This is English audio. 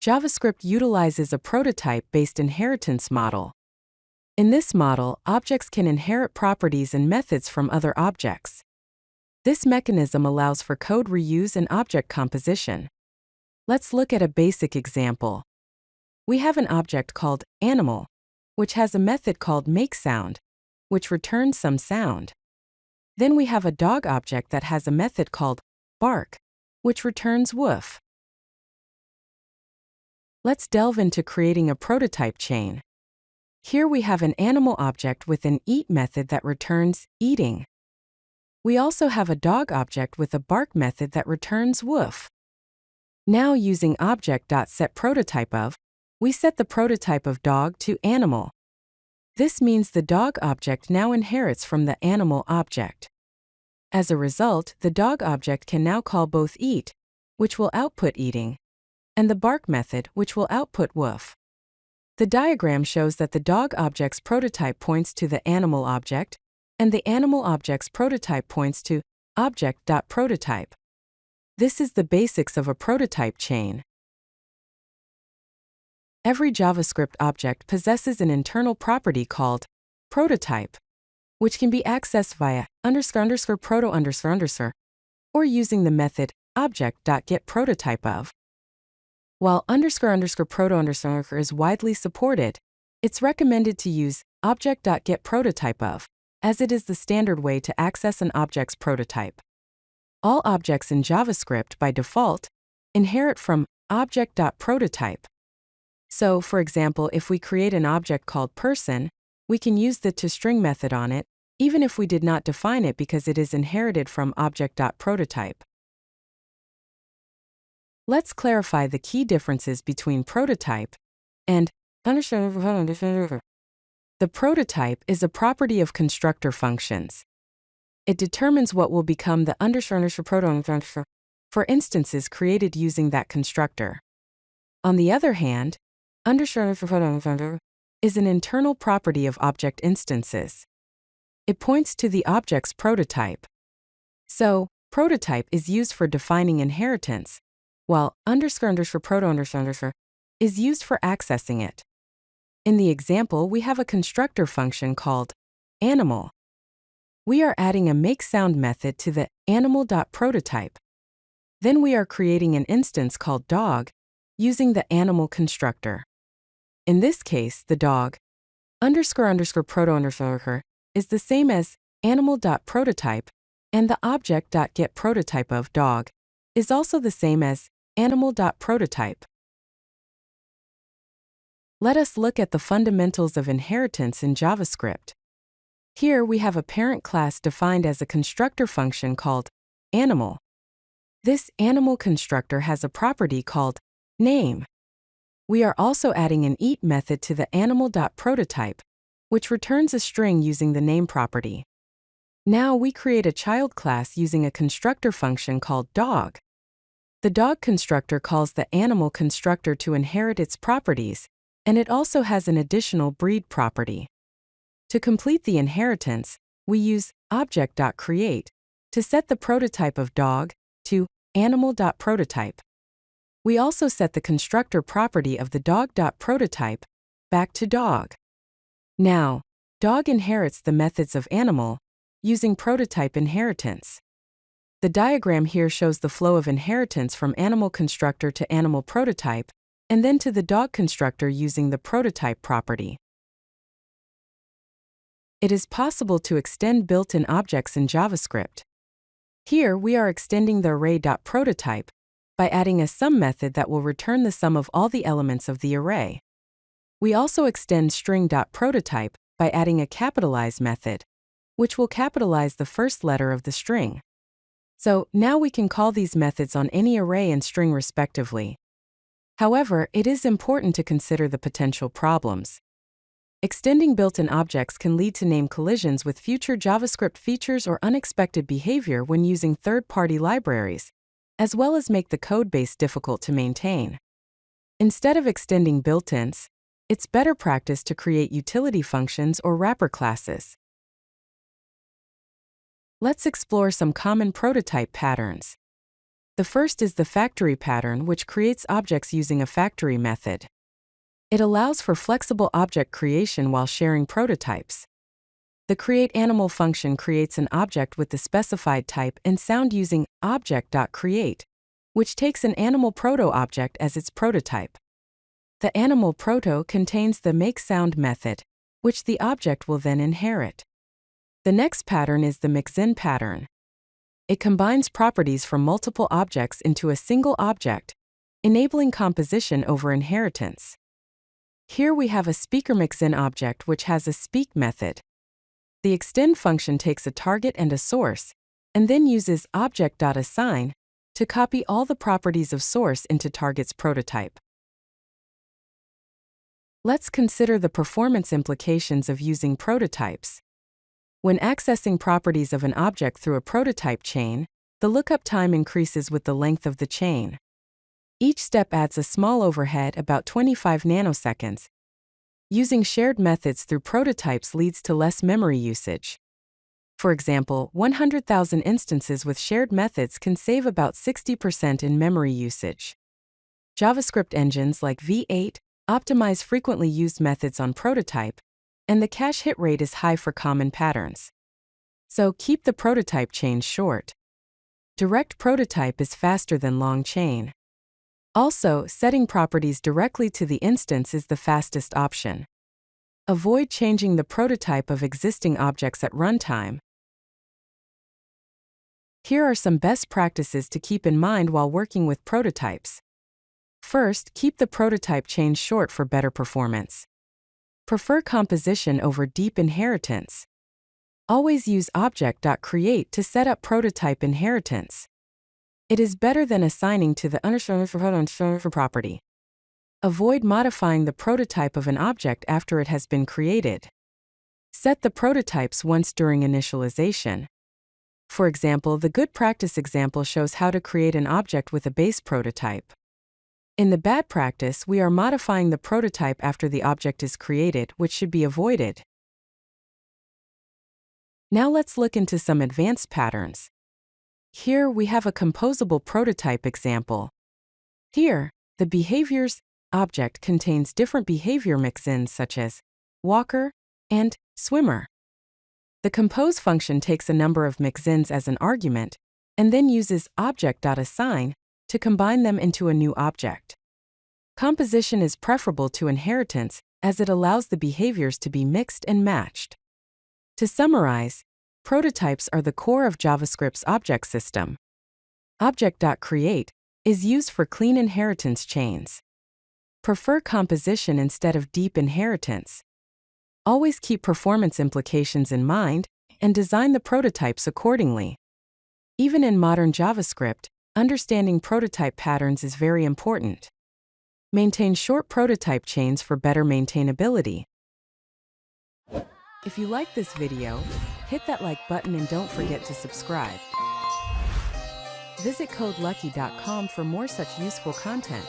JavaScript utilizes a prototype-based inheritance model. In this model, objects can inherit properties and methods from other objects. This mechanism allows for code reuse and object composition. Let's look at a basic example. We have an object called animal, which has a method called makeSound, which returns some sound. Then we have a dog object that has a method called bark, which returns woof. Let's delve into creating a prototype chain. Here we have an animal object with an eat method that returns eating. We also have a dog object with a bark method that returns woof. Now using Object.setPrototype we set the prototype of dog to animal. This means the dog object now inherits from the animal object. As a result, the dog object can now call both eat, which will output eating, and the bark method, which will output woof. The diagram shows that the dog object's prototype points to the animal object, and the animal object's prototype points to Object.prototype. This is the basics of a prototype chain. Every JavaScript object possesses an internal property called prototype, which can be accessed via __proto__, or using the method Object.getPrototype. While __proto_ is widely supported, it's recommended to use Object.getPrototype as it is the standard way to access an object's prototype. All objects in JavaScript by default inherit from Object.prototype. So, for example, if we create an object called person, we can use the toString method on it, even if we did not define it because it is inherited from Object.prototype. Let's clarify the key differences between prototype and The prototype is a property of constructor functions. It determines what will become the __proto_ for instances created using that constructor. On the other hand, __ is an internal property of object instances. It points to the object's prototype. So, prototype is used for defining inheritance, while __proto_ is used for accessing it. In the example, we have a constructor function called animal. We are adding a makeSound method to the animal.prototype. Then we are creating an instance called dog using the animal constructor. In this case, the dog __proto_ is the same as animal.prototype, and the Object.getPrototype of dog is also the same as animal.prototype. Let us look at the fundamentals of inheritance in JavaScript. Here we have a parent class defined as a constructor function called animal. This animal constructor has a property called name. We are also adding an eat method to the animal.prototype, which returns a string using the name property. Now we create a child class using a constructor function called dog. The dog constructor calls the animal constructor to inherit its properties, and it also has an additional breed property. To complete the inheritance, we use Object.create to set the prototype of dog to animal.prototype. We also set the constructor property of the dog.prototype back to dog. Now, dog inherits the methods of animal using prototype inheritance. The diagram here shows the flow of inheritance from animal constructor to animal prototype, and then to the dog constructor using the prototype property. It is possible to extend built-in objects in JavaScript. Here we are extending the array.prototype by adding a sum method that will return the sum of all the elements of the array. We also extend string.prototype by adding a capitalize method, which will capitalize the first letter of the string. So now we can call these methods on any array and string respectively. However, it is important to consider the potential problems. Extending built-in objects can lead to name collisions with future JavaScript features or unexpected behavior when using third-party libraries, as well as make the codebase difficult to maintain. Instead of extending built-ins, it's better practice to create utility functions or wrapper classes. Let's explore some common prototype patterns. The first is the factory pattern, which creates objects using a factory method. It allows for flexible object creation while sharing prototypes. The create animal function creates an object with the specified type and sound using Object.create, which takes an animal proto-object as its prototype. The animal proto contains the make_sound method, which the object will then inherit. The next pattern is the Mixin pattern. It combines properties from multiple objects into a single object, enabling composition over inheritance. Here we have a speaker Mixin object which has a speak method. The extend function takes a target and a source, and then uses Object.assign to copy all the properties of source into target's prototype. Let's consider the performance implications of using prototypes. When accessing properties of an object through a prototype chain, the lookup time increases with the length of the chain. Each step adds a small overhead, about 25 nanoseconds. Using shared methods through prototypes leads to less memory usage. For example, 100,000 instances with shared methods can save about 60% in memory usage. JavaScript engines like V8 optimize frequently used methods on prototype, and the cache hit rate is high for common patterns. So keep the prototype chain short. Direct prototype is faster than long chain. Also, setting properties directly to the instance is the fastest option. Avoid changing the prototype of existing objects at runtime. Here are some best practices to keep in mind while working with prototypes. First, keep the prototype chain short for better performance. Prefer composition over deep inheritance. Always use Object.create to set up prototype inheritance. It is better than assigning to the unshown property. Avoid modifying the prototype of an object after it has been created. Set the prototypes once during initialization. For example, the good practice example shows how to create an object with a base prototype. In the bad practice, we are modifying the prototype after the object is created, which should be avoided. Now let's look into some advanced patterns. Here we have a composable prototype example. Here, the behaviors object contains different behavior mixins such as walker and swimmer. The compose function takes a number of mixins as an argument, and then uses Object.assign to combine them into a new object. Composition is preferable to inheritance as it allows the behaviors to be mixed and matched. To summarize, prototypes are the core of JavaScript's object system. Object.create is used for clean inheritance chains. Prefer composition instead of deep inheritance. Always keep performance implications in mind and design the prototypes accordingly. Even in modern JavaScript, understanding prototype patterns is very important. Maintain short prototype chains for better maintainability. If you like this video, hit that like button and don't forget to subscribe. Visit codelucky.com for more such useful content.